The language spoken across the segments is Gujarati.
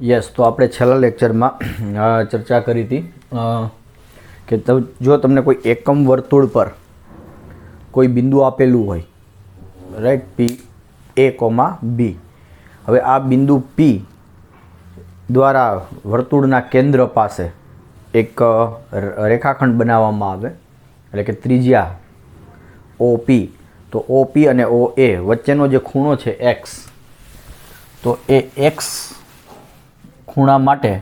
યસ, તો આપણે છેલ્લા લેક્ચરમાં ચર્ચા કરી હતી કે જો તમને કોઈ એકમ વર્તુળ પર કોઈ બિંદુ આપેલું હોય, રાઈટ, પી એ કોમા બી. હવે આ બિંદુ પી દ્વારા વર્તુળના કેન્દ્ર પાસે એક રેખાખંડ બનાવવામાં આવે, એટલે કે ત્રિજ્યા OP. તો OP અને OA વચ્ચેનો જે ખૂણો છે x, તો એ x ખૂણા માટે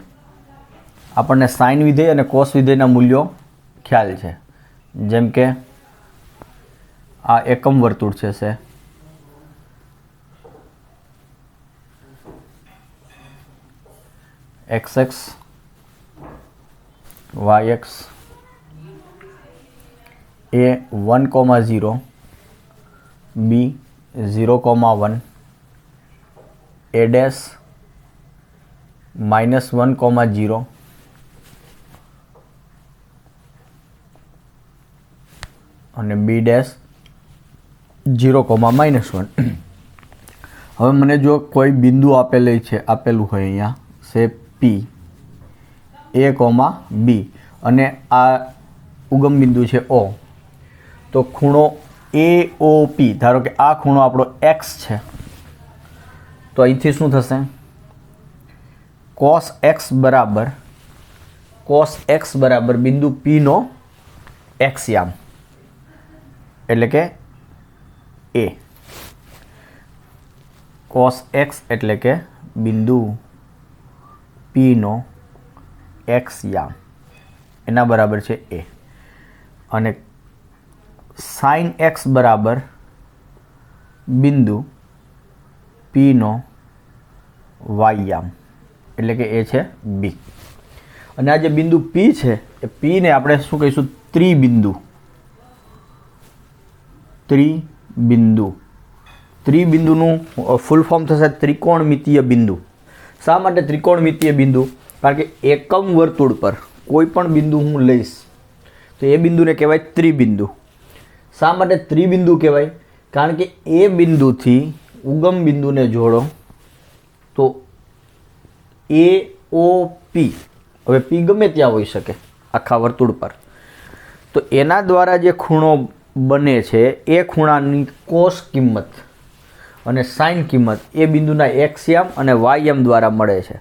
આપણને સાઇન વિધેય અને કોસ વિધેયના મૂલ્યો ખ્યાલ છે. જેમ કે આ એકમ વર્તુળ છે xx yx a 1,0 b 0,1 a dash -1,0 અને b dash 0,-1. હવે મને જો કોઈ બિંદુ આપેલું હોય અહીંયા સે P a, B અને આ ઉગમ બિંદુ છે O, તો ખૂણો AOP, ધારો કે આ ખૂણો આપણો x છે, તો અહીંથી શું થશે? cos x બરાબર બિંદુ P નો x યામ, એટલે કે A. cos x એટલે કે બિંદુ P નો x યામ, એના બરાબર છે A. અને sin x બરાબર બિંદુ P નો y યામ, એટલે કે એ છે B. અને આ જે બિંદુ P છે એ P ને આપણે શું કહીશું? ત્રિબિંદુનું ફૂલ ફોર્મ થશે ત્રિકોણમિતીય બિંદુ. શા માટે ત્રિકોણમિતીય બિંદુ? કારણ કે એકમ વર્તુળ પર કોઈ પણ બિંદુ હું લઈશ તો એ બિંદુને કહેવાય ત્રિબિંદુ. શા માટે ત્રિબિંદુ કહેવાય? કારણ કે એ બિંદુથી ઉગમ બિંદુને જોડો તો AOP, હવે P ગમે ત્યાં હોઈ શકે આખા વર્તુળ પર, તો એના દ્વારા જે ખૂણો બને છે એ ખૂણાની કોસ કિંમત અને સાઇન કિંમત એ બિંદુના x યામ અને y યામ દ્વારા મળે છે.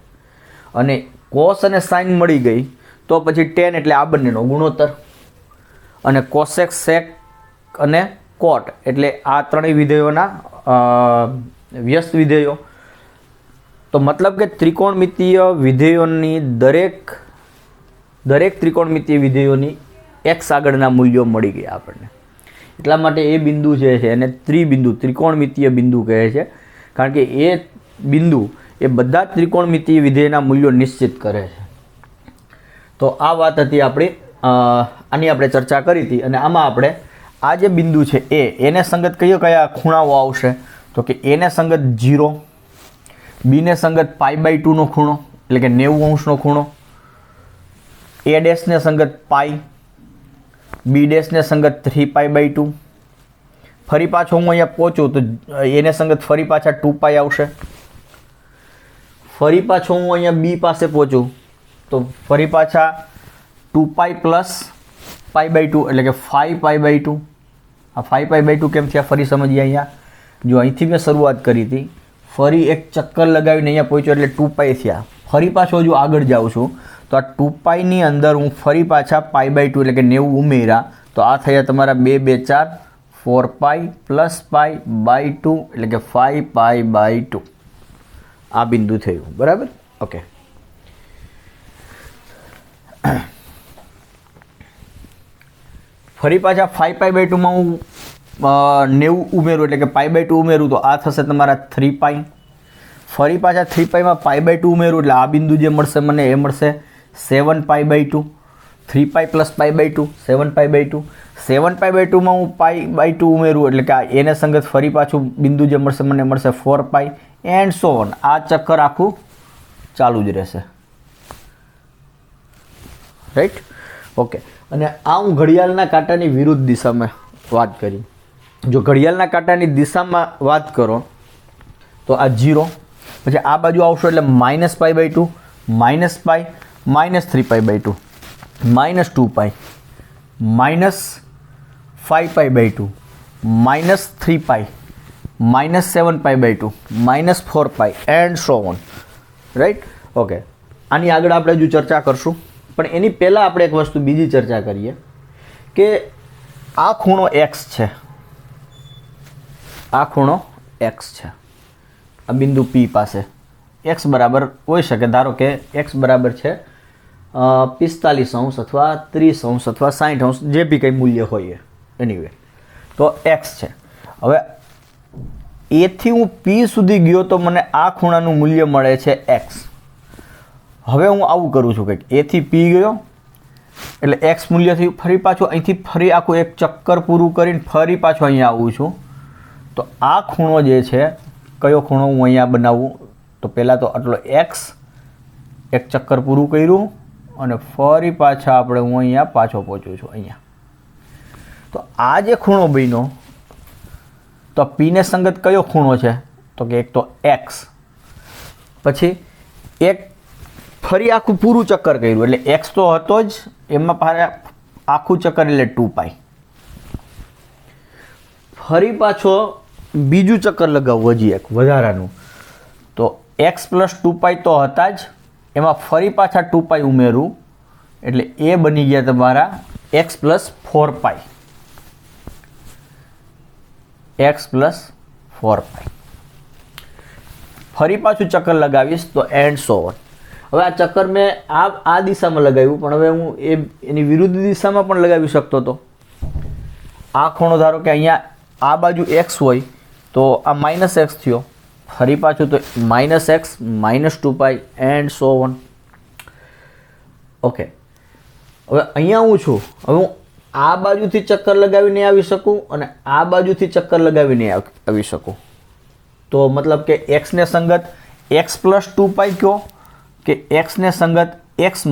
અને કોસ અને સાઇન મળી ગઈ તો પછી tan એટલે આ બંનેનો ગુણોત્તર, અને કોસેક, સેક અને કોટ એટલે આ ત્રણેય વિધેયોના વ્યસ્ત વિધેયો. તો મતલબ કે ત્રિકોણમિતીય વિધેયોની દરેક ત્રિકોણમિતીય વિધેયોની x આગળના મૂલ્યો મળી ગયા આપણને. એટલા માટે એ બિંદુ જે છે એને ત્રિકોણમિતીય બિંદુ કહે છે, કારણ કે એ બિંદુ એ બધા ત્રિકોણમિતીય વિધેયના મૂલ્યો નિશ્ચિત કરે છે. તો આ વાત હતી આપણી, આની આપણે ચર્ચા કરી હતી. અને આમાં આપણે આ જે બિંદુ છે એને સંગત કયા ખૂણાઓ આવશે? તો કે એને સંગત 0, બીને સંગત π/2 નો ખૂણો, એટલે કે 90 અંશનો ખૂણો, a ડેશ ને સંગત π, b ડેશ ને સંગત 3π/2. ફરી પાછો હું અહીંયા પહોંચું તો એને સંગત ફરી પાછા 2π આવશે. ફરી પાછો હું અહીંયા b પાસે પહોંચું તો ફરી પાછા 2π + π/2, એટલે કે 5π/2. આ 5π/2 કેમ થયા ફરી સમજીએ. અહીંયા જો અહીંથી મેં શરૂઆત કરી હતી, ફરી એક ચક્કર લગાવીને અહીંયા પહોંચ્યો એટલે 2π થયા. ફરી પાછો જો આગળ જાઉં છું તો આ 2πની અંદર હું ફરી પાછા π/2 એટલે કે 90 ઉમેર્યા, તો આ થયા તમારા 2 2 4 4π + π/2 એટલે કે 5π/2. આ બિંદુ થયું, બરાબર? ઓકે. ફરી પાછા 5π/2 માં હું 90 ઉમેરું એટલે કે π/2 ઉમેરું તો આ થશે તમારા 3π. ફરી પાછા 3π માં π/2 ઉમેરું એટલે આ બિંદુ જે મળશે મને એ મળશે 7π/2. 3π + π/2 7π/2. 7π/2 માં હું π/2 ઉમેરું એટલે કે એને સંગત ફરી પાછું બિંદુ જે મળશે મને મળશે 4π એન્ડ સો ઓન. આ ચક્કર આખું ચાલુ જ રહેશે, રાઈટ? ઓકે. અને આ હું ઘડિયાળના કાંટાની વિરુદ્ધ દિશામાં વાત કરી. જો ઘડિયાળના કાંટાની દિશામાં વાત કરો તો આ 0, પછી આ બાજુ આવશો એટલે -π/2 -π -3π/2 -2π -5π/2 -3π -7π/2 -4π and so on, right? Okay, આની આગળ આપણે હજુ ચર્ચા કરશું, પણ એની પહેલાં આપણે એક વસ્તુ બીજી ચર્ચા કરીએ કે આ ખૂણો x છે, આ ખૂણો x છે, આ બિંદુ P પાસે x બરાબર હોઈ શકે, ધારો કે x બરાબર છે 45° અથવા 30° અથવા 60°, જે બી કંઈ મૂલ્ય હોય એનીવે, તો x છે. હવે એથી હું P સુધી ગયો તો મને આ ખૂણાનું મૂલ્ય મળે છે x. હવે હું આવું કરું છું કંઈક, એથી P ગયો એટલે x મૂલ્ય થયું, ફરી પાછું અહીંથી ફરી આખું એક ચક્કર પૂરું કરીને ફરી પાછું અહીંયા આવું છું, તો આ ખૂણો જે છે, કયો ખૂણો હું અહીંયા બનાવું? તો પહેલાં તો આટલો x, એક ચક્કર પૂરું કર્યું અને ફરી પાછા આપણે હું અહીંયા પાછો પહોંચું છું અહીંયા. તો આ જે ખૂણો બન્યો, તો P ને સંગત કયો ખૂણો છે? તો કે એક તો x, પછી એક ફરી આખું પૂરું ચક્કર કર્યું એટલે x તો હતો જ, એમાં આખું ચક્કર એટલે 2π, ફરી પાછો બીજું ચક્કર લગાવવું હજી એક વધારાનું, તો x + 2π તો હતા જ, એમાં ફરી પાછા 2π ઉમેરું એટલે એ બની ગયા તમારા x + 4π, x + 4π. ફરી પાછું ચક્કર લગાવીશ તો એન્ડ સો ઓન. હવે આ ચક્કર મેં આ દિશામાં લગાવ્યું, પણ હવે હું એની વિરુદ્ધ દિશામાં પણ લગાવી શકતો હતો. આ ખૂણો ધારો કે અહીંયા આ બાજુ x હોય તો આ -x થયો, ફરી પાછું તો -x -2π and so on. Okay, હવે અહીંયા હું છું, હવે હું આ બાજુથી ચક્કર લગાવીને આવી શકું અને આ બાજુથી ચક્કર લગાવીને આવી શકું. તો મતલબ કે x ને સંગત x + 2π કહો કે x ને સંગત x -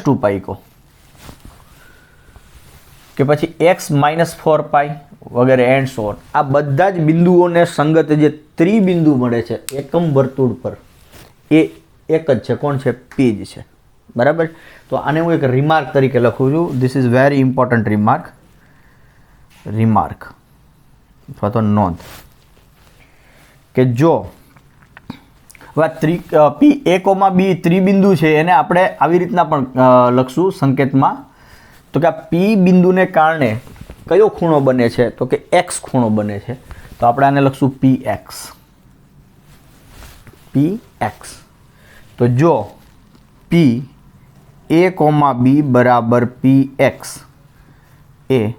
2π કહો કે પછી x - 4π વગેરે એન્ડ સો ઓન. આ બધા જ બિંદુઓને સંગત જે ત્રિબિંદુ મળે છે એકમ વર્તુળ પર, એ એક જ છે. કોણ છે? P જ છે, બરાબર? તો આને હું એક રિમાર્ક તરીકે લખું છું. This is very important remark અથવા તો નોંધ કે જો P A, B ત્રિબિંદુ છે, એને આપણે આવી રીતના પણ લખશું સંકેતમાં, તો કે આ P બિંદુને કારણે કયો ખૂણો બને છે? તો કે x ખૂણો બને છે. તો આપણે આને લખશું PX. તો જો P A, B બરાબર PX એ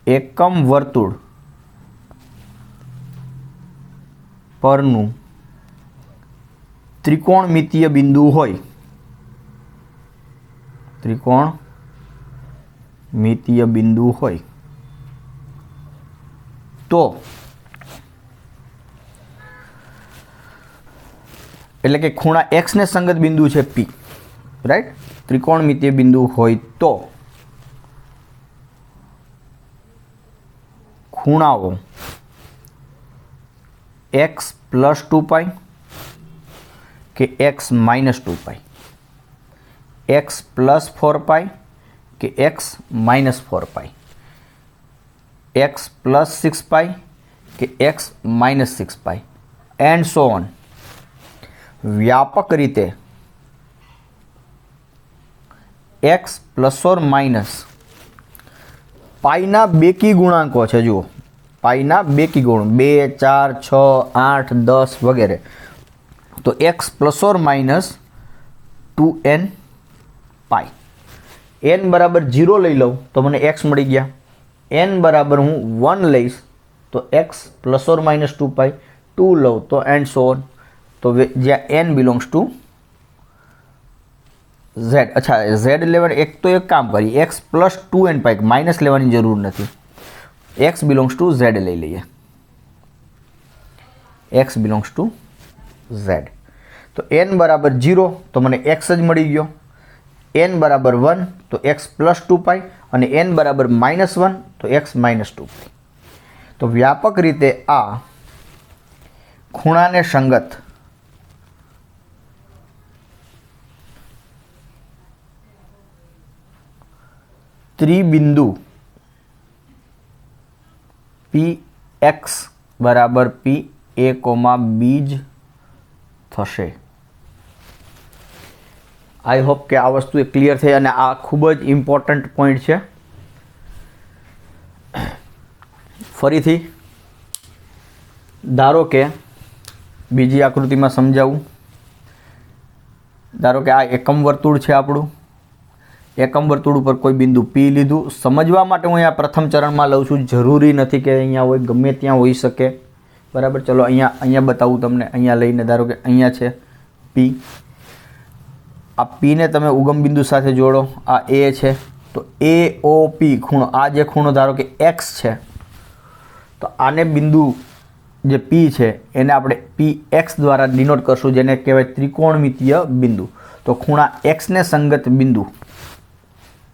એકમ વર્તુળ પરનું ત્રિકોણમિતીય બિંદુ હોય, ત્રિકોણમિતીય બિંદુ હોય તો એટલે કે ખૂણા x ને સંગત બિંદુ છે P, રાઈટ? ત્રિકોણમિતીય બિંદુ હોય તો ખૂણાઓ x + 2π કે x - 2π, x + 4π કે x - 4π, x + 6π કે x - 6π એન્ડ સો ઓન. વ્યાપક રીતે x ± પાઈના બેકી ગુણાંકો છે. જુઓ, પાઈના બેકી ગુણ 2, 4, 6, 8, 10 વગેરે. તો x ± 2n π. n બરાબર 0 લઈ લઉં તો મને x મળી ગયા. n બરાબર હું 1 લઈશ તો x ± 2π, 2 લઉં તો એન્ડ સો ઓન. તો જ્યાં n બિલોંગ્સ ટુ z. અચ્છા, z લેવાનું એક કામ કરીએ, x + 2n π, માઇનસ લેવાની જરૂર નથી. x બિલોંગ્સ ટુ z લઈ લઈએ, x બિલોંગ્સ ટુ z. તો n બરાબર 0 તો મને x જ મળી ગયો, n બરાબર 1 તો x + 2π અને n બરાબર -1 તો x - 2π. તો વ્યાપક રીતે આ ખૂણાને સંગત ત્રિબિંદુ પી એક્સ બરાબર પી એ કોમા બી જ થશે. આઈ હોપ કે આ વસ્તુ એ ક્લિયર થઈ અને આ ખૂબ જ ઇમ્પોર્ટન્ટ પોઈન્ટ છે. ફરીથી ધારો કે બીજી આકૃતિમાં સમજાવું. ધારો કે આ એકમ વર્તુળ છે આપણું. એકમ વર્તુળ ઉપર કોઈ બિંદુ પી લીધું. સમજવા માટે હું અહીંયા પ્રથમ ચરણમાં લઉં છું, જરૂરી નથી કે અહીંયા હોય, ગમે ત્યાં હોઈ શકે. બરાબર, ચલો અહીંયા બતાવું તમને. અહીંયા લઈને ધારો કે અહીંયા છે પી. આ પીને તમે ઉગમ બિંદુ સાથે જોડો. આ એ છે તો એ ઓ પી ખૂણો, આ જે ખૂણો ધારો કે એક્સ છે, તો આને બિંદુ જે પી છે એને આપણે પી એક્સ દ્વારા ડિનોટ કરશું, જેને કહેવાય ત્રિકોણમિતીય બિંદુ. તો ખૂણા એક્સને સંગત બિંદુ,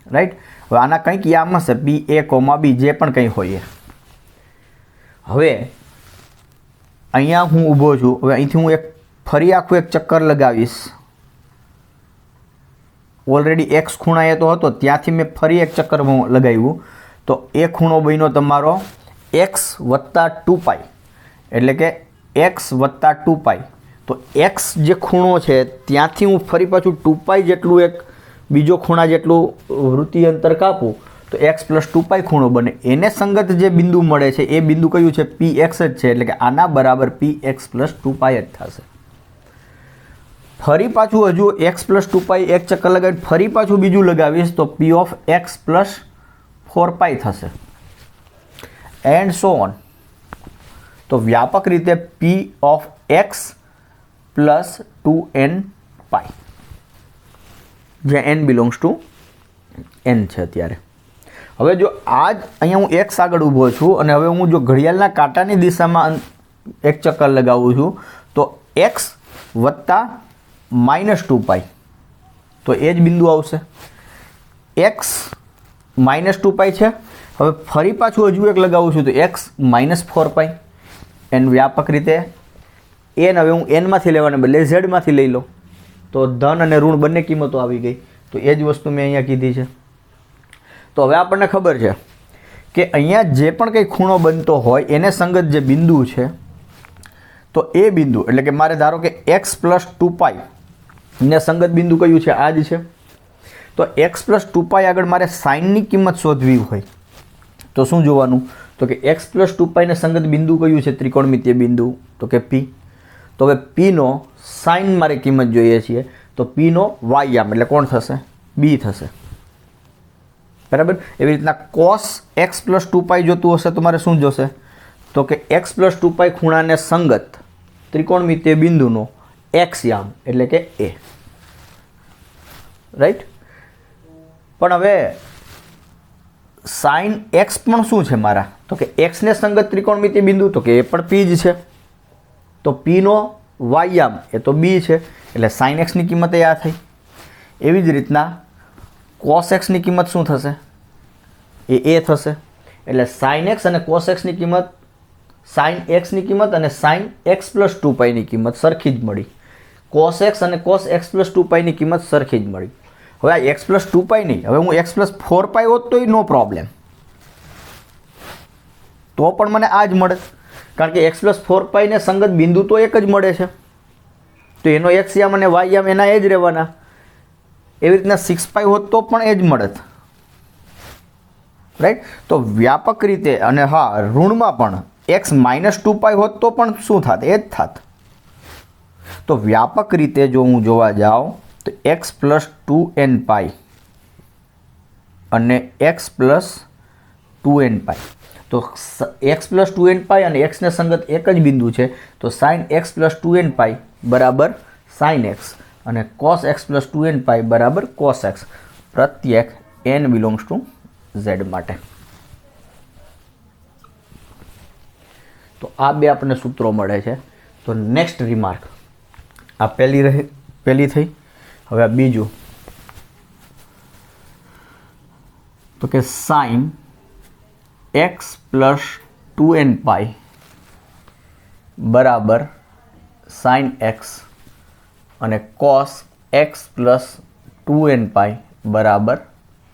રાઈટ. હવે આના કંઈક યામ હશે, પી એ કોમા બી, જે પણ કંઈ હોય. હવે અહીંયા હું ઊભો છું. હવે અહીંથી હું ફરી આખું એક ચક્કર લગાવીશ. ઓલરેડી એક્સ ખૂણા એ તો હતો, ત્યાંથી મેં ફરી એક ચક્કર લગાવ્યું. તો એ ખૂણો બન્યો તમારો એક્સ વત્તા 2π, એટલે કે એક્સ વત્તા 2π. તો એક્સ જે ખૂણો છે ત્યાંથી હું ફરી પાછું 2π જેટલું એક બીજો ખૂણા જેટલું વૃત્તીય અંતર કાપું તો એક્સ પ્લસ 2π ખૂણો બને. એને સંગત જે બિંદુ મળે છે એ બિંદુ કયું છે? પી એક્સ જ છે. એટલે કે આના બરાબર પી એક્સ પ્લસ 2π જ થશે. ફરી પાછું હજુ એક્સ પ્લસ 2π એક ચક્કર લગાવીને ફરી પાછું બીજું લગાવીશ તો પી ઓફ એક્સ પ્લસ 4π થશે, એન્ડ સો ઓન. તો વ્યાપક રીતે પી ઓફ એક્સ પ્લસ 2nπ, જે n બિલોંગ્સ ટુ n છે અત્યારે. હવે જો આ જ અહીંયા હું એક્સ આગળ ઊભો છું અને હવે હું જો ઘડિયાળના કાંટાની દિશામાં એક ચક્કર લગાવું છું તો એક્સ વત્તા -2π, તો એ જ બિંદુ આવશે. એક્સ -2π છે. હવે ફરી પાછું હજુ એક લગાવું છું તો એક્સ -4π. એન વ્યાપક રીતે એન હવે હું એનમાંથી લેવાને બદલે ઝેડમાંથી લઈ લો તો ધન અને ઋણ બંને કિંમતો આવી ગઈ. તો એ જ વસ્તુ મેં અહીંયા કીધી છે. તો હવે આપણને ખબર છે કે અહીંયા જે પણ કંઈ ખૂણો બનતો હોય એને સંગત જે બિંદુ છે તો એ બિંદુ એટલે કે મારે ધારો કે એક્સ પ્લસ 2π ને સંગત બિંદુ કયું છે? આ જ છે. તો એક્સ પ્લસ 2π આગળ મારે સાઇનની કિંમત શોધવી હોય તો શું જોવાનું? તો કે એક્સ પ્લસ 2π ને સંગત બિંદુ કયું છે ત્રિકોણમિતીય બિંદુ? તો કે પી. તો હવે પીનો સાઇન મારે કિંમત જોઈએ છીએ તો પીનો વાય એટલે કોણ થશે? બી થશે. બરાબર. એવી રીતના કોસ એક્સ પ્લસ 2π જોતું હશે તો મારે શું જોશે? તો કે એક્સ પ્લસ 2π ખૂણાને સંગત ત્રિકોણમિતીય બિંદુનો એક્સ યામ એટલે કે એ, રાઈટ. પણ હવે સાઇન એક્સ પણ શું છે મારા? તો કે એક્સને સંગત ત્રિકોણમિતીય બિંદુ તો કે એ પણ પી જ છે. તો પીનો વાયામ એ તો બી છે એટલે સાઇન એક્સની કિંમત એ આ થઈ. એવી જ રીતના કોસ એક્સની કિંમત શું થશે? એ થશે. એટલે સાઇન એક્સ અને કોસ એક્સની કિંમત, સાઇન એક્સની કિંમત અને સાઇન એક્સ પ્લસ 2πની કિંમત સરખી જ મળી. કોસ એક્સ અને કોસ એક્સ પ્લસ 2πની કિંમત સરખી જ મળી. હવે આ એક્સ પ્લસ 2π નહીં, હવે હું એક્સ પ્લસ 4π હોત તોય નો પ્રોબ્લેમ, તો પણ મને આ જ મળે. કારણ કે એક્સ પ્લસ 4π ને સંગત બિંદુ તો એક જ મળે છે તો એનો એક્સ યામ અને વાય યામ એના એ જ રહેવાના. એવી રીતના 6π હોત તો પણ એ જ મળત, રાઈટ. તો વ્યાપક રીતે અને હા ઋણમાં પણ એક્સ -2π હોત તો પણ શું થાત? એ જ થાત. તો વ્યાપક રીતે જો હું જોવા જાઉં તો એક્સ પ્લસ 2nπ અને એક્સ પ્લસ 2nπ, તો એક્સ પ્લસ 2nπ અને એક્સને સંગત એક જ બિંદુ છે તો સાઇન એક્સ પ્લસ 2nπ બરાબર સાઇન એક્સ અને કોસ એક્સ પ્લસ 2nπ બરાબર કોસ એક્સ, પ્રત્યેક n બિલોંગ્સ ટુ ઝેડ માટે. તો આ બે આપણને સૂત્રો મળે છે. તો નેક્સ્ટ રિમાર્ક આ પહેલી થઈ. હવે આ બીજું તો કે સાઇન એક્સ પ્લસ 2nπ બરાબર સાઇન એક્સ અને કોસ એક્સ પ્લસ 2nπ બરાબર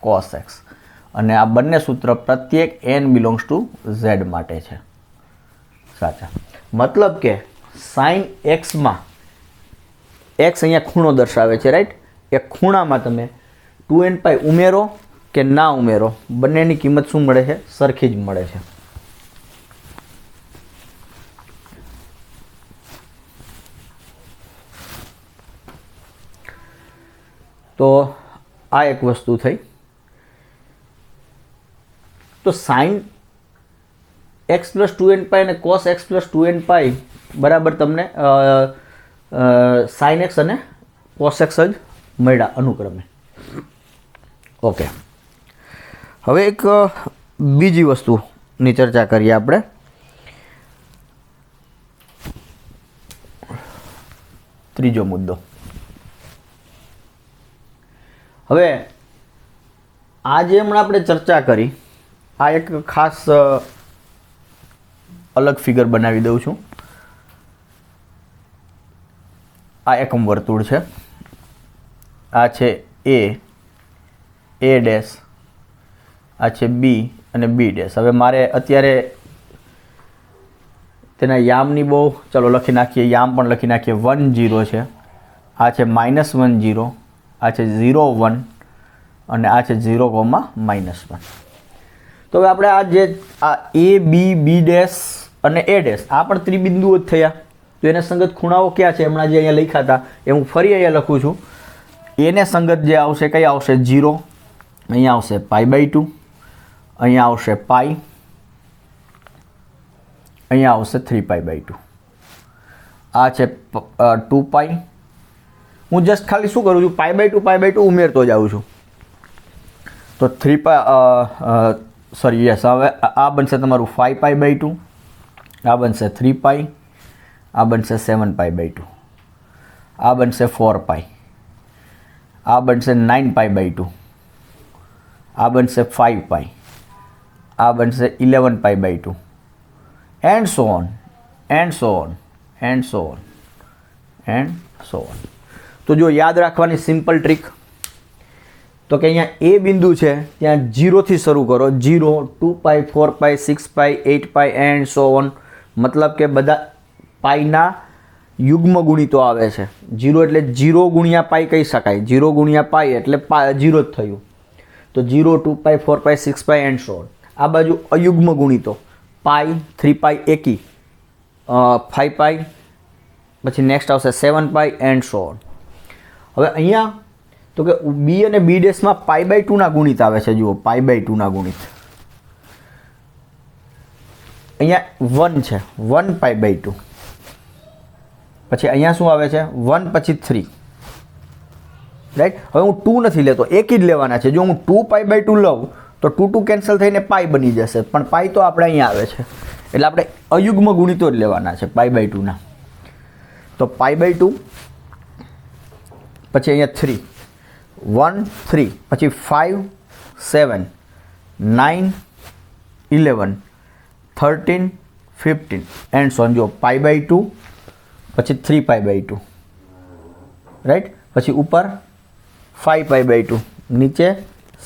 કોસ એક્સ, અને આ બંને સૂત્ર પ્રત્યેક n બિલોંગ્સ ટુ ઝેડ માટે છે સાચા. મતલબ કે સાઇન એક્સમાં એક્સ અહીંયા ખૂણો દર્શાવે છે રાઈટ, એ ખૂણામાં તમે 2nπ ઉમેરો કે ના ઉમેરો બંનેની કિંમત શું મળે છે? સરખી જ મળે છે. તો આ એક વસ્તુ થઈ. તો સાઇન એક્સ પ્લસ 2nπ અને કોસ એક્સ પ્લસ 2nπ બરાબર તમને સાઇન એક્સ અને કોસ એક્સ જ મળ્યા અનુક્રમે. ઓકે, હવે એક બીજી વસ્તુની ચર્ચા કરીએ આપણે. ત્રીજો મુદ્દો. હવે આ જે હમણાં આપણે ચર્ચા કરી, આ એક ખાસ અલગ ફિગર બનાવી દઉં છું. આ એકમ વર્તુળ છે, આ છે એ ડેશ, આ છે બી અને બી ડેશ. હવે મારે અત્યારે તેના યામની બહુ ચાલો લખી નાખીએ, યામ પણ લખી નાખીએ. 1 0 છે, આ છે -1 0, આ છે 0 1 અને આ છે 0, -1. તો હવે આપણે આ જે આ એ બી બી ડેશ અને એ ડેશ આ પણ ત્રિબિંદુઓ જ થયા. તો એને સંગત ખૂણાઓ ક્યાં છે? હમણાં જે અહીંયા લખ્યા હતા એ હું ફરી અહીંયા લખું છું. એને સંગત જે આવશે કઈ આવશે? 0, અહીંયા આવશે π/2, અહીંયા આવશે π, અહીંયા આવશે 3π/2. આ છે 2π. હું જસ્ટ ખાલી શું કરું છું? π/2 ઉમેરતો જાઉં છું. તો 3π સોરી યસ, હવે આ બનશે તમારું 5π/2, આ બનશે 3π, આ બનશે 7π/2, આ બનશે 4π, આ બનશે 9π/2, આ બનશે 5π, આ બનશે 11π/2 and so on and so on and so on and so on. તો જો યાદ રાખવાની સિમ્પલ ટ્રીક, તો કે અહીંયા એ બિંદુ છે ત્યાં 0 થી શરૂ કરો. 0, 2π, 4π, 6π, 8π એન્ડ સો ઓન. મતલબ કે બધા પાઈના યુગ્મ ગુણિતો આવે છે. 0 એટલે 0 ગુણ્યા પાઈ કહી શકાય. 0 ગુણ્યા પાઈ એટલે 0 જ થયું. તો 0, 2π, 4π, 6π એન્ડ સો ઓન. આ બાજુ અયુગ્મ ગુણિતો પાઈ, 3π એકી, 5π, પછી નેક્સ્ટ આવશે 7π એન્ડ સો ઓન. હવે અહીંયા તો કે બી અને બી ડેશમાં π/2 ના ગુણિત આવે છે. જુઓ π/2 ના ગુણિત અહીંયા 1 છે, 1π/2. પછી અહીંયા શું આવે છે? 1 પછી 3, રાઈટ. હવે હું 2 નથી લેતો, એક જ લેવાના છે. જો હું 2π/2 લઉં તો 2 કેન્સલ થઈને પાઈ બની જશે, પણ પાઈ તો આપણે અહીંયા આવે છે એટલે આપણે અયુગ્મ ગુણિતો જ લેવાના છે π/2 ના. તો π/2 પછી અહીંયા 3, 1 3, પછી 5 7 9 11 13 15 એન્ડ સો ઓન. જો π/2 પછી 3π/2, રાઈટ. પછી ઉપર 5π/2, નીચે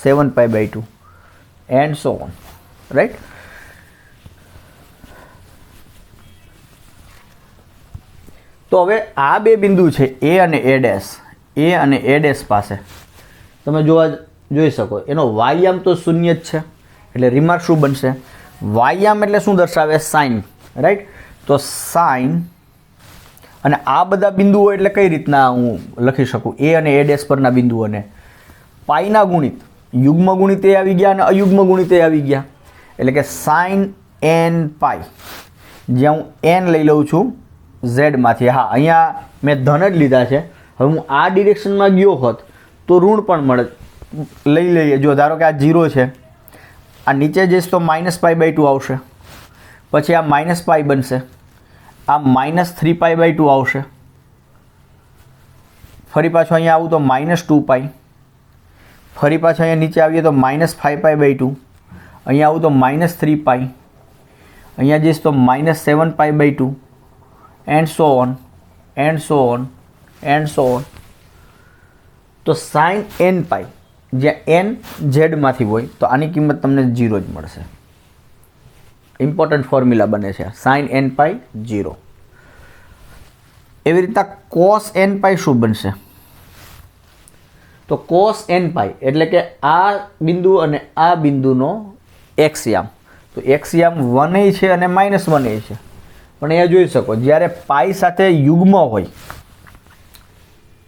7π/2 એન્ડ સો ઓન, રાઈટ. તો હવે આ બે બિંદુ છે એ અને એ ડેશ, એ અને એ ડેશ પાસે તમે જોઈ શકો એનો વાયામ તો શૂન્ય જ છે. એટલે રિમાર્ક શું બનશે? વાયામ એટલે શું દર્શાવે? Sign, right. તો સાઇન અને આ બધા બિંદુઓ એટલે કઈ રીતના હું લખી શકું? એ અને એ ડેશ પરના બિંદુઓને પાઈના ગુણિત, યુગ્મ ગુણિત એ આવી ગયા અને અયુગ્મ ગુણિત એ આવી ગયા. એટલે કે સાઇન n પાઈ, જ્યાં હું n લઈ લઉં છું ઝેડમાંથી. હા, અહીંયા મેં ધન જ લીધા છે. હવે હું આ ડિરેક્શનમાં ગયો હોત તો ઋણ પણ મળે. લઈ લઈએ, જો ધારો કે આ 0 છે, આ નીચે જઈશ તો -π/2 આવશે, પછી આ -π બનશે, આ -3π/2 આવશે, ફરી પાછું અહીંયા આવું તો -2π, ફરી પાછું અહીંયા નીચે આવીએ તો -5π/2, અહીંયા આવું તો -3π, અહીંયા જઈશ તો -7π/2 and so on. And so on. તો સાઇન એન પાઈ, જ્યાં એન ઝેડમાંથી હોય તો આની કિંમત તમને 0 જ મળશે. ઇમ્પોર્ટન્ટ ફોર્મ્યુલા બને છે સાઇન એન પાઈ 0. એવી રીતના કોસ એન પાઈ શું બનશે? તો કોસ એન પાઈ એટલે કે આ બિંદુ અને આ બિંદુનો એક્સયામ. તો એક્સયામ 1 છે અને -1 છે. પણ એ જોઈ શકો જ્યારે પાઈ સાથે યુગ્મ હોય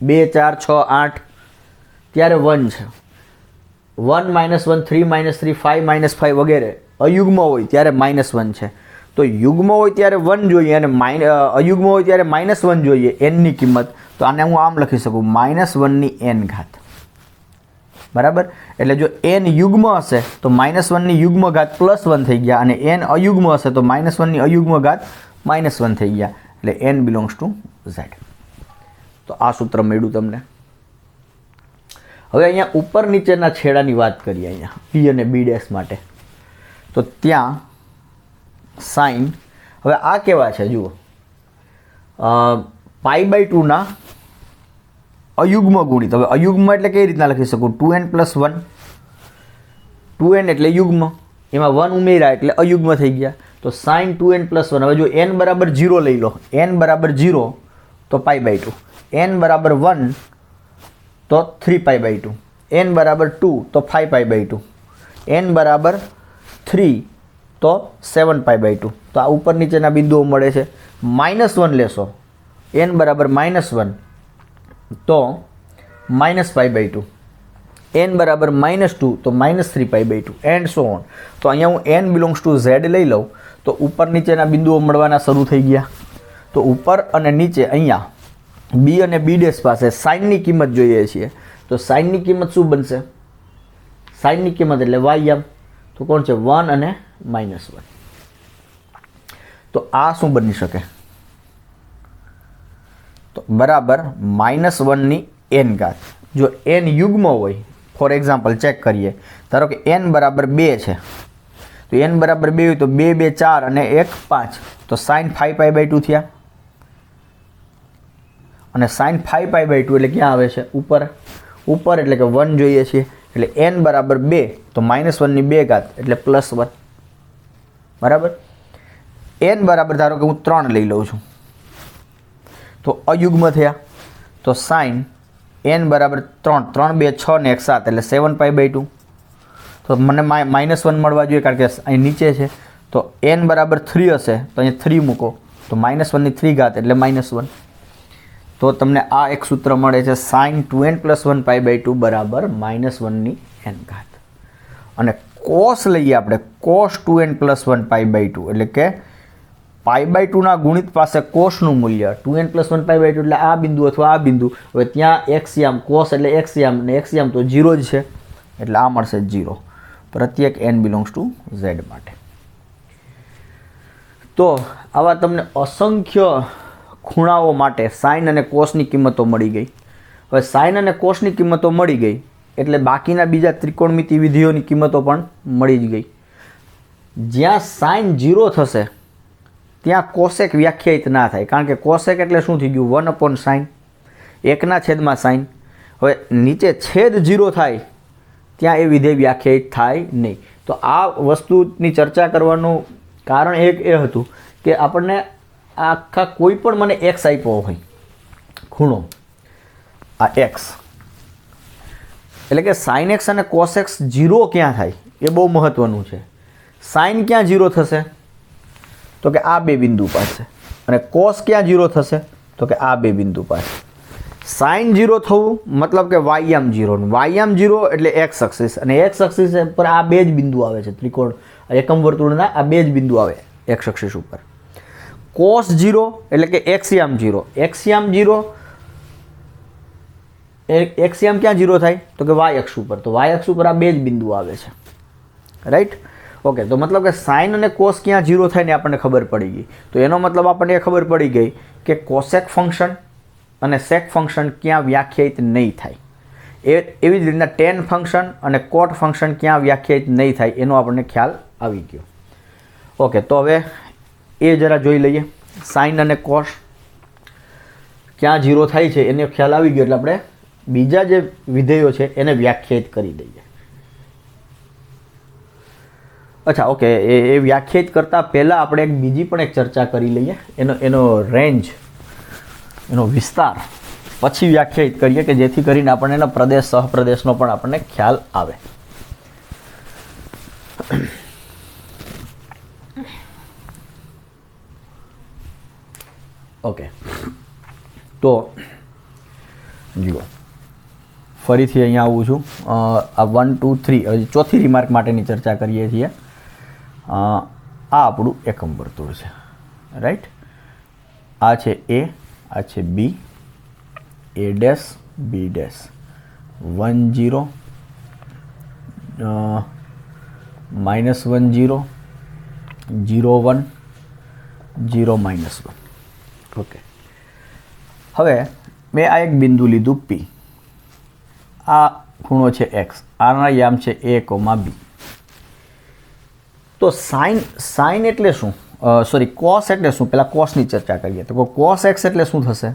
2 4 6 8 ત્યારે 1 છે. 1 -1 3 -3 5 -5 વગેરે અયુગ્મ હોય ત્યારે -1 છે. તો યુગ્મ હોય ત્યારે 1 જોઈએ અને અયુગ્મ હોય ત્યારે -1 જોઈએ એનની કિંમત. તો આને હું આમ લખી શકું -1 n ઘાત. બરાબર. એટલે જો n યુગ્મ હશે તો -1 યુગ્મ ઘાત +1 થઈ ગયા અને n અયુગ્મ હશે તો -1 અયુગ્મ ઘાત -1 થઈ ગયા. એટલે n બિલોંગ્સ ટુ z. તો આ સૂત્ર મળ્યું તમને. હવે અહીંયા ઉપર નીચેના છેડાની વાત કરીએ. અહીંયા p અને b' માટે તો ત્યાં સાઇન, હવે આ કેવા છે જુઓ, π/2 ના અયુગ્મ ગુણિત. હવે અયુગ્મ એટલે કઈ રીતના લખી શકું? 2n + 1. 2n એટલે યુગ્મ, એમાં 1 ઉમેર્યા એટલે અયુગ્મ થઈ ગયા. તો સાઇન 2n + 1. હવે જો n બરાબર 0 લઈ લો, n બરાબર 0 તો π/2, n બરાબર 1 તો 3π/2, n બરાબર 2 તો 5π/2, n બરાબર 3 તો 7π/2. તો આ ઉપર નીચેના બિંદુઓ મળે છે. -1 લેશો, n બરાબર -1 તો -π/2, n બરાબર -2 તો -3π/2 એન્ડ સો ઓન. તો અહીંયા હું n બિલોંગ્સ ટુ z લઈ લઉં તો ઉપર નીચેના બિંદુઓ મળવાના શરૂ થઈ ગયા. તો ઉપર અને નીચે અહીંયા b અને b' પાસે સાઇનની કિંમત જોઈએ છીએ. તો સાઇનની કિંમત શું બનશે? સાઇનની કિંમત એટલે y આમ. તો કોણ છે? 1 અને -1. તો આ શું બની શકે? તો બરાબર -1 n ઘાત. જો n યુગ્મ હોય, ફોર એક્ઝામ્પલ ચેક કરીએ, ધારો કે n બરાબર 2 છે તો n બરાબર 2 હોય તો 2 2 4 અને 1 5. તો સાઇન 5π/2 થયા. અને સાઇન 5π/2 એટલે ક્યાં આવે છે? ઉપર એટલે કે 1 જોઈએ છીએ. એટલે n બરાબર 2 તો -1 2 ઘાત એટલે +1. બરાબર. n બરાબર ધારો કે હું 3 લઈ લઉં છું તો અયુગ્મ થયા. તો સાઇન n બરાબર 3 3 2 6 ને 1 7 એટલે 7π/2. તો મને -1 મળવા જોઈએ કારણ કે અહીં નીચે છે. તો n બરાબર 3 હશે તો અહીંયા 3 મૂકો તો -1 3 ઘાત એટલે -1. તો તમને આ એક સૂત્ર મળે છે સાઇન 2n + 1 π/2 બરાબર -1 n ઘાત. અને કોસ લઈએ આપણે, કોસ 2n + 1 π/2 એટલે કે π/2 ના ગુણિત પાસે કોસનું મૂલ્ય 2n + 1 π/2 એટલે આ બિંદુ અથવા આ બિંદુ. હવે ત્યાં એક્સયામ, કોસ એટલે એક્સયામ ને એક્સયામ તો 0 જ છે એટલે આ મળશે 0. પ્રત્યેક n બિલોંગ્સ ટુ z માટે. તો આવા તમને અસંખ્ય ખૂણાઓ માટે સાઇન અને કોસની કિંમતો મળી ગઈ. હવે સાઇન અને કોસની કિંમતો મળી ગઈ એટલે બાકીના બીજા ત્રિકોણમિતિ વિધિઓની કિંમતો પણ મળી જ ગઈ. જ્યાં સાઇન 0 થશે ત્યાં કોસેક વ્યાખ્યાયિત ના થાય કારણ કે કોસેક એટલે શું થઈ ગયું? 1/sin, 1/sin. હવે નીચે છેદ 0 થાય ત્યાં એ વિધેય વ્યાખ્યાયિત થાય નહીં. તો આ વસ્તુની ચર્ચા કરવાનું કારણ એક એ હતું કે આપણને આખા કોઈ પણ મને x આપ્યો હોય ખૂણો, આ x, એટલે કે sin x અને cos x 0 ક્યાં થાય એ બહુ મહત્વનું છે. sin ક્યાં 0 થશે? તો કે આ બે બિંદુ પાસે. અને cos ક્યાં 0 થશે? તો કે આ બે બિંદુ પાસે. sin 0 થવું મતલબ કે y આમ 0, y આમ 0 એટલે x અક્ષિસ, અને x અક્ષિસ પર આ બે જ બિંદુ આવે છે. ત્રિકોણ એકમ વર્તુળના આ બે જ બિંદુ આવે x અક્ષિસ ઉપર. cos 0 એટલે કે એક્સિયામ 0, એક્સિયામ 0, એક્સિયામ ક્યાં 0 થાય? તો કે y અક્ષ ઉપર. તો y અક્ષ ઉપર આ બે જ બિંદુ આવે છે. રાઈટ? ઓકે. તો મતલબ કે સાઇન અને કોસ ક્યાં 0 થાય ને આપણને ખબર પડી ગઈ. તો એનો મતલબ આપણને એ ખબર પડી ગઈ કે કોસેક ફંક્શન અને સેક ફંક્શન ક્યાં વ્યાખ્યાયિત નહીં થાય. એવી જ રીતના ટેન ફંક્શન અને કોટ ફંક્શન ક્યાં વ્યાખ્યાયિત નહીં થાય એનો આપણને ખ્યાલ આવી ગયો. ઓકે. તો હવે એ જરા જોઈ લઈએ સાઇન અને કોસ. ક્યાં ઝીરો થાય છે એને ખ્યાલ આવી ગયો એટલે આપણે બીજા જે વિધેયો છે એને વ્યાખ્યાયિત કરી દઈએ. અચ્છા, ઓકે, એ વ્યાખ્યાયિત કરતાં પહેલાં આપણે બીજી પણ એક ચર્ચા કરી લઈએ, એનો રેન્જ, એનો વિસ્તાર પછી વ્યાખ્યાયિત કરીએ કે જેથી કરીને આપણને એનો પ્રદેશ સહપ્રદેશનો પણ આપણને ખ્યાલ આવે. ઓકે, તો જુઓ ફરીથી અહીંયા આવું છું. આ 1 2 3 હજી ચોથી રિમાર્ક માટેની ચર્ચા કરીએ છીએ. આ આપણું એકમ વર્તુળ છે, રાઈટ. આ છે એ, આ છે B, A dash B dash, 1 0 -1 0 0 1 0 -1. Okay, હવે મેં આ એક બિંદુ લીધું P. આ ખૂણો છે x, આના યામ છે a, b. તો સાઇન એટલે શું? સોરી, કોસ એટલે શું? પહેલાં કોસની ચર્ચા કરીએ. તો કોસ x એટલે શું થશે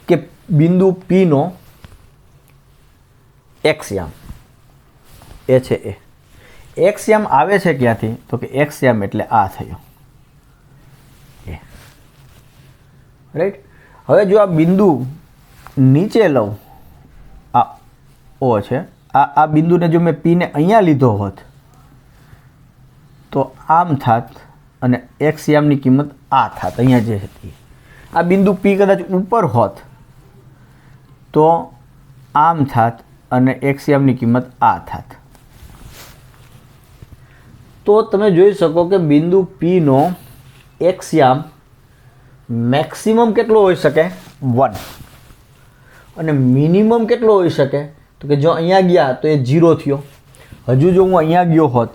કે બિંદુ P નો x યામ, એ છે એ. x યામ આવે છે ક્યાંથી? તો કે x યામ એટલે આ થયો એ, રાઈટ. હવે જો આ બિંદુ નીચે લઉં, આ O છે, આ બિંદુને જો મેં P ને અહીંયા લીધો હોત તો આમ થાત અને x યામની કિંમત આ થાત. અહીંયા જે હતી આ બિંદુ P કદાચ ઉપર હોત તો આમ થાત અને x યામની કિંમત આ થાત. તો તમે જોઈ શકો કે બિંદુ P નો x યામ મેક્સિમમ કેટલો હોઈ શકે? 1. અને મિનિમમ કેટલો હોઈ શકે? તો કે જો અહીંયા ગયા તો એ 0 થયો. હજુ જો હું અહીંયા ગયો હોત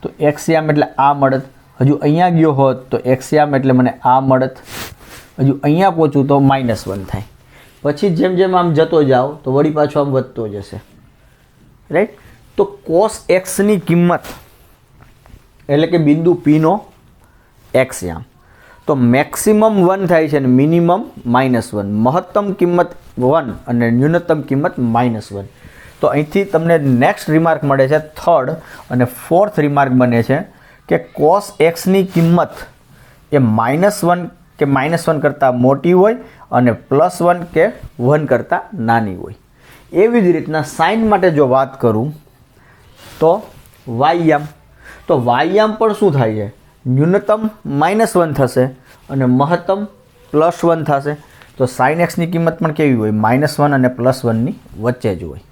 તો x યામ એટલે આ મળત. હજુ અહીંયા ગયો હોત તો x યામ એટલે મને આ મળત. હજુ અહીંયા પહોંચું તો -1 થાય. પછી જેમ જેમ આમ જતો જાઓ તો વળી પાછો આમ વધતો જશે, રાઈટ. તો cos x ની કિંમત એટલે કે બિંદુ P નો x યામ તો મેક્સિમમ 1 થાય છે અને મિનિમમ -1. મહત્તમ કિંમત 1 અને ન્યૂનતમ કિંમત -1. તો અહીંથી તમને નેક્સ્ટ રિમાર્ક મળે છે, થર્ડ અને ફોર્થ રિમાર્ક બને છે કે cos x ની કિંમત એ -1 કે -1 કરતાં મોટી હોય અને +1 કે 1 કરતાં નાની હોય. એવી જ રીતના સાઇન માટે જો વાત કરું તો y યામ, તો y યામ પણ શું થાય છે? ન્યૂનતમ -1 થશે અને મહત્તમ +1 થશે. તો સાઇન એક્સની કિંમત પણ કેવી હોય? -1 અને +1 ની વચ્ચે જ હોય.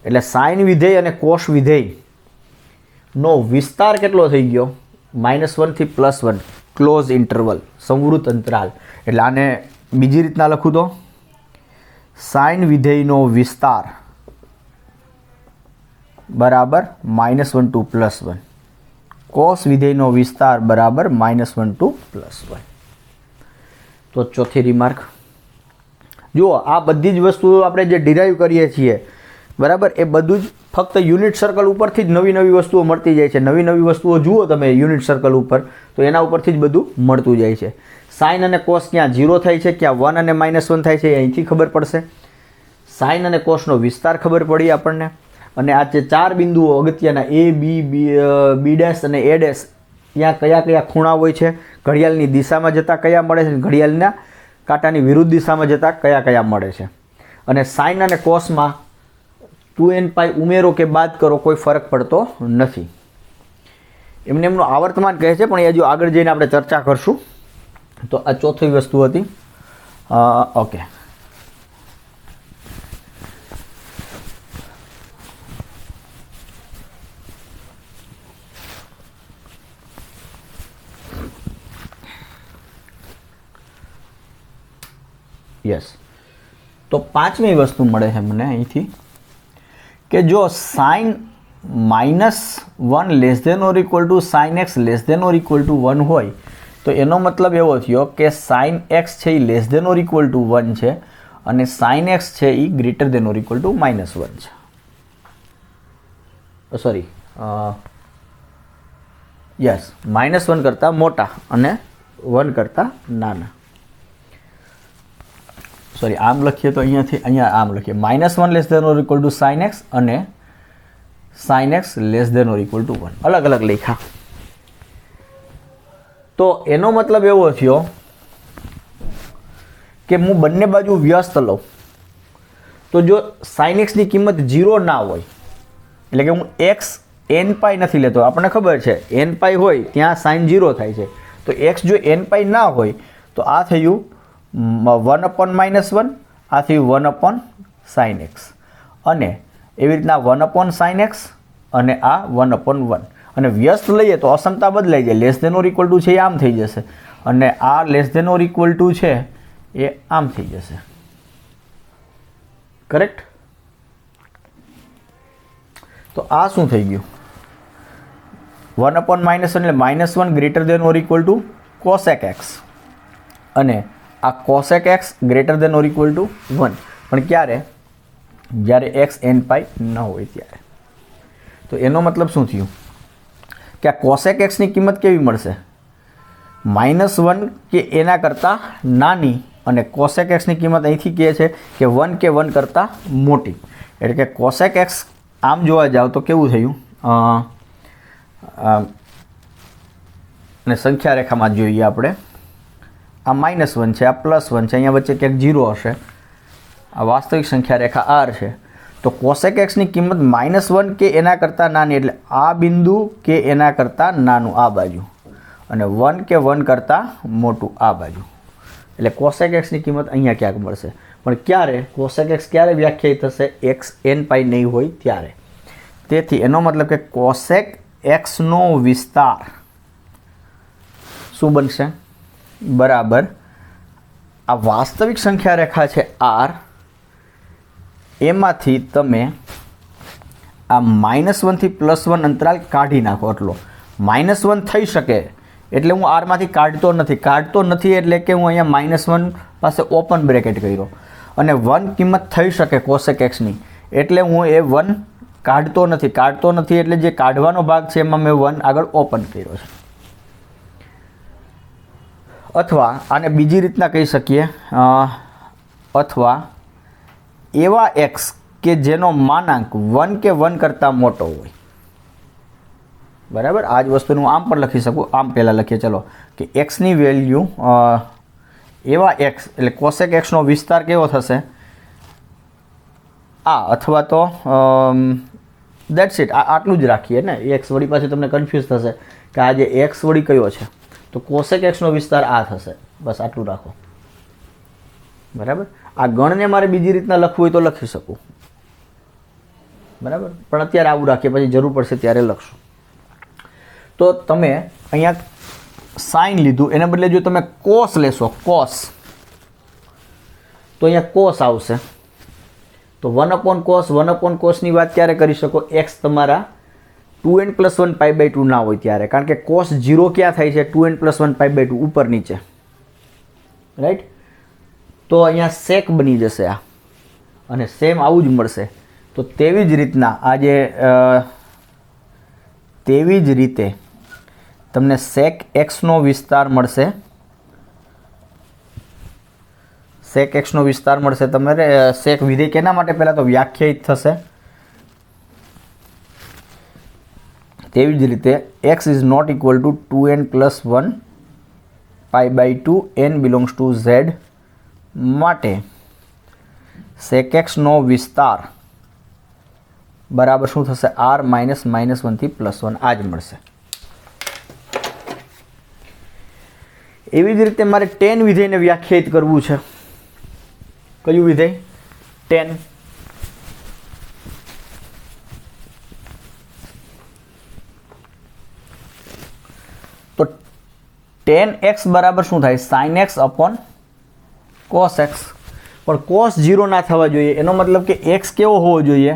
એટલે સાઇન વિધેય અને કોસ વિધેયનો વિસ્તાર કેટલો થઈ ગયો? -1 થી +1, ક્લોઝ ઇન્ટરવલ, સંવૃત અંતરાલ. એટલે આને બીજી રીતના લખું તો સાઇન વિધેયનો વિસ્તાર બરાબર -1 to +1, કોસ વિધેયનો વિસ્તાર બરાબર -1 to +1. તો ચોથી રિમાર્ક જુઓ, આ બધી જ વસ્તુઓ આપણે જે ડિરાઈવ કરીએ છીએ બરાબર, એ બધું જ ફક્ત યુનિટ સર્કલ ઉપરથી જ નવી નવી વસ્તુઓ મળતી જાય છે. નવી નવી વસ્તુઓ જુઓ તમે યુનિટ સર્કલ ઉપર તો એના ઉપરથી જ બધું મળતું જાય છે. સાઇન અને કોસ ક્યાં 0 થાય છે, ક્યાં 1 અને -1 થાય છે, અહીંથી ખબર પડશે. સાઇન અને કોસનો વિસ્તાર ખબર પડી આપણને. અને આ જે 4 બિંદુઓ અગત્યના A, B ડેશ અને A ડેશ, ત્યાં કયા કયા ખૂણા હોય છે, ઘડિયાળની દિશામાં જતાં કયા મળે છે, ઘડિયાળના કાંટાની વિરુદ્ધ દિશામાં જતાં કયા કયા મળે છે. અને સાઇન અને કોસમાં 2n π ઉમેરો કે બાદ કરો કોઈ ફરક પડતો નથી. એમનું આવર્તમાન કહે છે, પણ એ હજુ આગળ જઈને આપણે ચર્ચા કરશું. તો આ ચોથી વસ્તુ હતી. Okay, yes. તો પાંચમી વસ્તુ મળે છે મને અહીંથી કે જો sine -1 less than or equal to sine x less than or equal to 1 હોય તો એનો મતલબ એવો થયો કે સાઇન એક્સ છે એ less than or equal to 1 છે અને સાઇન એક્સ છે એ greater than or equal to -1 છે. સોરી, યસ, -1 કરતાં મોટા અને 1 કરતાં નાના. સોરી આમ લખીએ તો અહીંયાથી અહીંયા આમ લખીએ -1 less than or equal to sine x અને sine x less than or equal to 1 અલગ અલગ લખ્યા. તો એનો મતલબ એવો થયો કે હું બંને બાજુ વ્યસ્ત લઉં તો જો સાઇન એક્સની કિંમત 0 ના હોય એટલે કે હું એક્સ એન પાઈ નથી લેતો. આપણને ખબર છે એન પાઈ હોય ત્યાં સાઇન 0 થાય છે. તો એક્સ જો એન પાઈ ના હોય તો આ થયું 1/-1, આ થયું 1/sin x અને એવી રીતના 1/sin x અને આ 1/1 અને વ્યસ્ત લઈએ તો અસમતા બદલાઈ જાય. Less than or equal to છે એ આમ થઈ જશે અને આ less than or equal to છે એ આમ થઈ જશે. કરેક્ટ? તો આ શું થઈ ગયું? 1/-1 એટલે -1 greater than or equal two cosec x અને આ cosec x greater than or equal to 1 પણ ક્યારે? જ્યારે x n પાઈ ન હોય ત્યારે. તો એનો મતલબ શું થયું કે આ cosec x ની કિંમત કેવી મળશે? -1 કે એના કરતાં નાની અને cosec x ની કિંમત અહીંથી કહે છે કે 1 કે 1 કરતાં મોટી. એટલે કે cosec x આમ જોવા જાવ તો કેવું થયું? અને સંખ્યા રેખામાં જોઈએ આપણે આ -1 છે, આ +1 છે, અહીંયા વચ્ચે ક્યાંક 0 હશે. આ વાસ્તવિક સંખ્યા રેખા r છે. તો cosec x ની કિંમત -1 કે એના કરતાં નાની એટલે આ બિંદુ કે એના કરતાં નાનું આ બાજુ અને 1 કે 1 કરતાં મોટું આ બાજુ. એટલે cosec x ની કિંમત અહીંયા ક્યાંક મળશે. પણ ક્યારે? cosec x ક્યારે વ્યાખ્યાયિત થશે? x n પાઈ નહીં હોય ત્યારે. તેથી એનો મતલબ કે cosec x નો વિસ્તાર શું બનશે? બરાબર આ વાસ્તવિક સંખ્યા રેખા છે r, એમાંથી તમે આ -1 થી +1 અંતરાલ કાઢી નાખો. એટલો -1 થઈ શકે એટલે હું r માંથી કાઢતો નથી એટલે કે હું અહીંયા -1 પાસે ઓપન બ્રેકેટ કર્યો અને 1 કિંમત થઈ શકે cosec x ની એટલે હું એ 1 કાઢતો નથી એટલે જે કાઢવાનો ભાગ છે એમાં મેં 1 આગળ ઓપન કર્યો છે. અથવા આને બીજી રીતના કહી શકીએ, અથવા એવા x કે જેનો માનાંક 1 કે 1 કરતાં મોટો હોય. બરાબર? આ જ વસ્તુનું આમ પણ લખી શકું. આમ પહેલાં લખીએ ચલો કે x ની વેલ્યુ એવા x એટલે cosec x નો વિસ્તાર કેવો થશે? આ અથવા તો દેટ્સ ઇટ. આટલું જ રાખીએ ને. x વળી પાછું તમને કન્ફ્યુઝ થશે કે આ જે x વળી કયો છે તો cosec x નો વિસ્તાર આ થશે. બસ આટલું રાખો. બરાબર? આ ગણને મારે બીજી રીતના લખવું હોય તો લખી શકું. બરાબર? પણ અત્યારે આવું રાખીએ, પછી જરૂર પડશે ત્યારે લખશું. તો તમે અહીંયા સાઇન લીધું એને બદલે જો તમે cos લેશો, cos, તો અહીંયા cos આવશે. તો 1/cos ની વાત ક્યારે કરી શકો? x તમારા 2n+1 π/2 ના હોય ત્યારે. કારણ કે cos 0 ક્યાં થાય છે? 2n+1 π/2 ઉપર નીચે. રાઈટ? તો અહીંયા sec બની જશે આ અને સેમ આવું જ મળશે. તો તેવી જ રીતના તેવી જ રીતે તમને sec x નો વિસ્તાર મળશે. sec x નો વિસ્તાર મળશે. તમારે sec વિધેય કેના માટે પહેલાં તો વ્યાખ્યાયિત થશે. તેવી જ રીતે x is not equal to 2n+1 π/2 n belongs to z માટે sec x નો વિસ્તાર બરાબર શું થશે? r - -1 થી +1 આ જ મળશે. એવી જ રીતે મારે tan વિધેયને વ્યાખ્યાયિત કરવું છે. કયું વિધેય? tan. તો tan x બરાબર શું થાય? sin x upon cos x. પણ cos 0 ના થવા જોઈએ. એનો મતલબ કે x કેવો હોવો જોઈએ?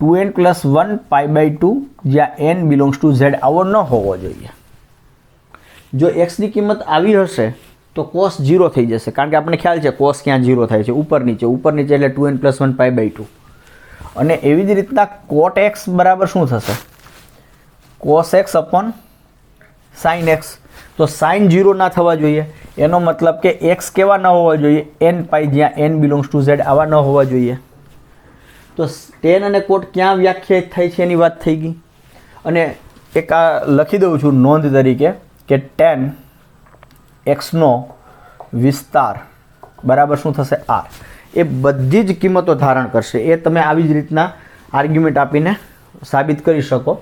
2n+1 π/2 જ્યાં n બિલોંગ્સ ટુ z આવો ન હોવો જોઈએ. જો x ની કિંમત આવી હશે તો cos 0 થઈ જશે. કારણ કે આપણને ખ્યાલ છે cos ક્યાં 0 થાય છે? ઉપર નીચે એટલે 2n+1 π/2. અને એવી જ રીતના cot x બરાબર શું થશે? cos x upon sine x, તો સાઇન 0 ના થવા જોઈએ, એનો મતલબ કે એક્સ કેવા ન હોવા જોઈએ, એન પાઈ, જ્યાં એન બિલોંગ્સ ટુ ઝેડ આવા ન હોવા જોઈએ. તો ટેન અને કોટ ક્યાં વ્યાખ્યાયિત થાય છે એની વાત થઈ ગઈ. અને એક આ લખી દઉં છું નોંધ તરીકે કે ટેન એક્સનો વિસ્તાર બરાબર શું થશે, આર. એ બધી જ કિંમતો ધારણ કરશે. એ તમે આવી જ રીતના આર્ગ્યુમેન્ટ આપીને સાબિત કરી શકો.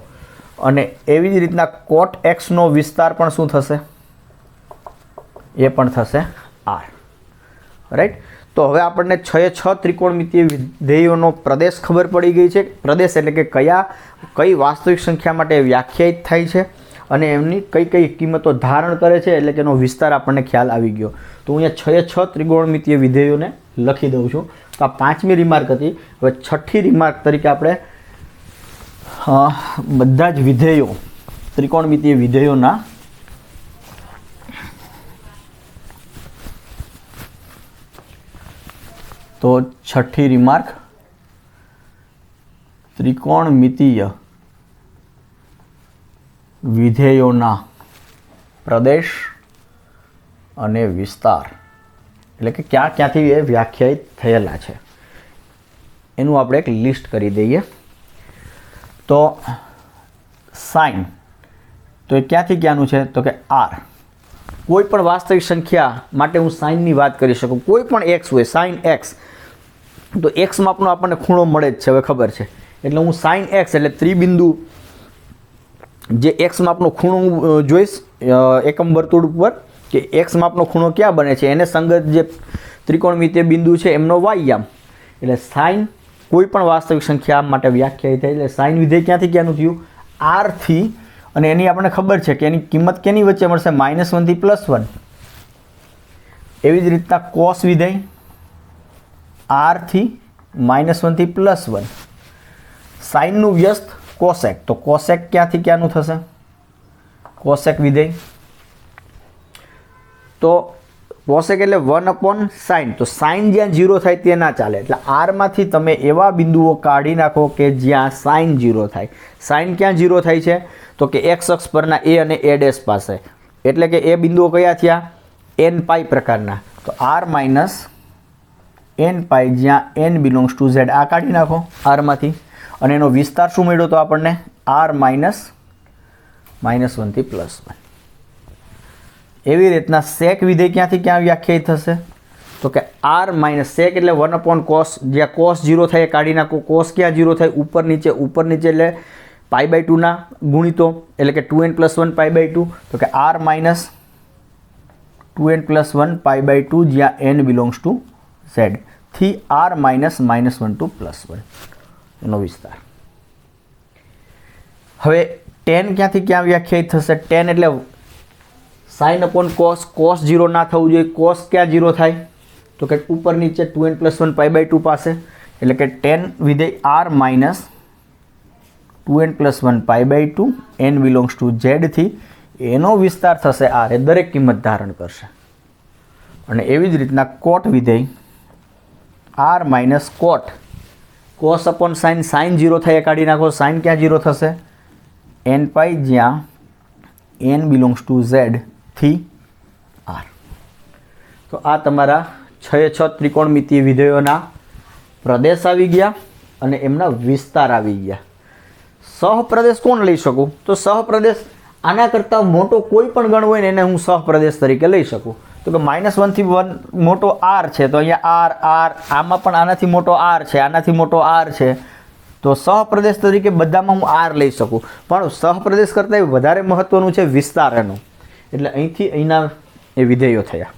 અને એવી જ રીતના કોટ એક્સનો વિસ્તાર પણ શું થશે, એ પણ થશે આર. રાઈટ. તો હવે આપણને 6 ત્રિકોણમિતીય વિધેયોનો પ્રદેશ ખબર પડી ગઈ છે. પ્રદેશ એટલે કે કઈ વાસ્તવિક સંખ્યા માટે વ્યાખ્યાયિત થાય છે અને એમની કઈ કઈ કિંમતો ધારણ કરે છે, એટલે કે એનો વિસ્તાર આપણને ખ્યાલ આવી ગયો. તો હું અહીંયા 6 ત્રિકોણમિતીય વિધેયોને લખી દઉં છું. તો આ 5મી રિમાર્ક હતી. હવે 6ઠ્ઠી રિમાર્ક તરીકે આપણે બધા જ વિધેયો, ત્રિકોણમિતીય વિધેયોના તો 6ઠ્ઠી રિમાર્ક, ત્રિકોણમિતીય વિધેયોના પ્રદેશ અને વિસ્તાર, એટલે કે ક્યાંથી એ વ્યાખ્યાયિત થયેલા છે એનું આપણે એક લિસ્ટ કરી દઈએ. તો સાઇન, તો એ ક્યાંથી ક્યાંનું છે, તો કે આર. કોઈ પણ વાસ્તવિક સંખ્યા માટે હું સાઇનની વાત કરી શકું. કોઈ પણ એક્સ હોય, સાઇન એક્સ, તો એક્સ માપનો આપણને ખૂણો મળે જ છે, હવે ખબર છે. એટલે હું સાઇન એક્સ એટલે ત્રિબિંદુ જે એક્સ માપનો ખૂણો જોઈશ એકમ વર્તુળ ઉપર, કે એક્સ માપનો ખૂણો ક્યાં બને છે, એને સંગત જે ત્રિકોણમિતીય બિંદુ છે એમનો વાયયામ. એટલે સાઇન કોઈ પણ વાસ્તવિક સંખ્યા માટે વ્યાખ્યાયિત થઈ. એટલે સાઇન વિધેય ક્યાંથી ક્યાંનું થયું, આરથી. અને એની આપણને ખબર છે કે એની કિંમત કેની વચ્ચે મળશે, -1 થી +1. એવી જ રીતના કોસ વિધેય આરથી -1 થી +1. સાઇનનું વ્યસ્ત કોસેક, તો કોસેક ક્યાંથી ક્યાંનું થશે, કોસેક વિધેય. તો કોસેક એટલે 1/sin. તો સાઇન જ્યાં 0 થાય તે ના ચાલે. એટલે આરમાંથી તમે એવા બિંદુઓ કાઢી નાખો કે જ્યાં સાઇન 0 થાય. સાઇન ક્યાં 0 થાય છે, તો કે એક્સ અક્ષ પરના એ અને એ ડેશ પાસે. એટલે કે એ બિંદુઓ કયા થયા, એન પાઈ પ્રકારના. તો આર માઇનસ એન પાઈ, જ્યાં એન બિલોંગ્સ ટુ ઝેડ, આ કાઢી નાખો આરમાંથી. અને એનો વિસ્તાર શું મળ્યો તો આપણને, આર -1 થી +1. એવી રીતના સેક વિધેય ક્યાંથી ક્યાં વ્યાખ્યાયિત થશે, તો કે આર માઇનસ સેક એટલે 1/cos, જ્યાં cos 0 થાય એ કાઢી નાખો. cos ક્યાં 0 થાય, ઉપર નીચે એટલે π/2 ના ગુણિતો, એટલે કે 2n + 1 π/2. તો કે આર માઇનસ 2n + 1 π/2, જ્યાં n બિલોંગ્સ ટુ ઝેડ, થી આર -1 to +1 એનો વિસ્તાર. હવે tan ક્યાંથી ક્યાં વ્યાખ્યાયિત થશે, tan એટલે sin/cos, cos 0 ના થવું જોઈએ. cos ક્યાં 0 થાય, તો કે ઉપર નીચે 2n + 1 π/2 પાસે. એટલે કે tan વિધેય R -2n + 1 π/2, n belongs to Z, થી એનો વિસ્તાર થશે આર. એ દરેક કિંમત ધારણ કરશે. અને એવી જ રીતના કોટ વિધેય આર -cot, cos/sin, sin 0 થાય એ કાઢી નાખો. sin ક્યાં 0 થશે, n પાઈ, જ્યાં n બિલોંગ્સ ટુ ઝેડ, થી આર. તો આ તમારા 6 ત્રિકોણમિતીય વિધેયોના પ્રદેશ આવી ગયા અને એમના વિસ્તાર આવી ગયા. સહપ્રદેશ કોણ લઈ શકું, તો સહપ્રદેશ આના કરતાં મોટો કોઈ પણ ગણ હોય ને એને હું સહપ્રદેશ તરીકે લઈ શકું. તો કે -1 થી 1 મોટો આર છે, તો અહીંયા આર, આમાં પણ આનાથી મોટો આર છે, આનાથી મોટો આર છે. તો સહપ્રદેશ તરીકે બધામાં હું આર લઈ શકું. પણ સહપ્રદેશ કરતાં વધારે મહત્વનું છે વિસ્તાર એનું. એટલે અહીંથી અહીંના એ વિધેયો થયા.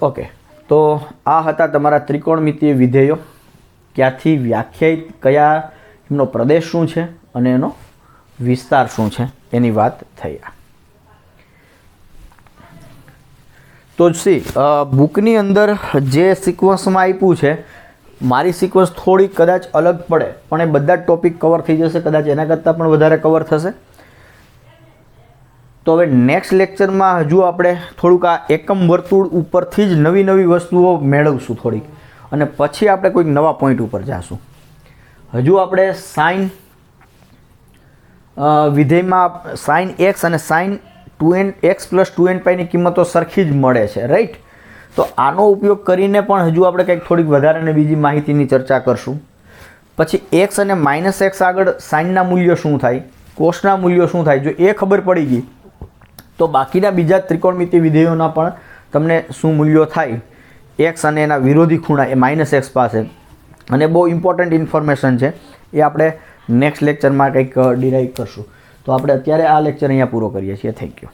ઓકે, તો આ હતા તમારા ત્રિકોણમિતીય વિધેયો. ક્યાંથી વ્યાખ્યાયિત, કયા એમનો પ્રદેશ શું છે અને એનો વિસ્તાર શું છે એની વાત થઈ. તો બુકની અંદર જે સિક્વન્સમાં આપ્યું છે, મારી સિક્વન્સ થોડી કદાચ અલગ પડે, પણ એ બધા જ ટોપિક કવર થઈ જશે. કદાચ એના કરતાં પણ વધારે કવર થશે. તો હવે નેક્સ્ટ લેક્ચરમાં હજુ આપણે થોડુંક આ એકમ વર્તુળ ઉપરથી જ નવી વસ્તુઓ મેળવશું થોડીક, અને પછી આપણે કોઈક નવા પોઈન્ટ ઉપર જઈશું. હજુ આપણે સાઇન વિધેયમાં સાઇન એક્સ અને સાઇન 2x + 2n ની કિંમતો સરખી જ મળે છે, રાઈટ? તો આનો ઉપયોગ કરીને પણ હજુ આપણે કંઈક થોડીક વધારાની બીજી માહિતીની ચર્ચા કરશું. પછી એક્સ અને -x આગળ સાઇનના મૂલ્યો શું થાય, કોસના મૂલ્યો શું થાય, જો એ ખબર પડી ગઈ તો બાકીના બીજા ત્રિકોણમિતિ વિધેયોના પણ તમને શું મૂલ્યો થાય એક્સ અને એના વિરોધી ખૂણા એ -x પાસે. અને બહુ ઇમ્પોર્ટન્ટ ઇન્ફોર્મેશન છે, એ આપણે નેક્સ્ટ લેક્ચરમાં કંઈક ડિરાઈવ કરશું. તો આપણે અત્યારે આ લેક્ચર અહીંયા પૂરો કરીએ છીએ. Thank you.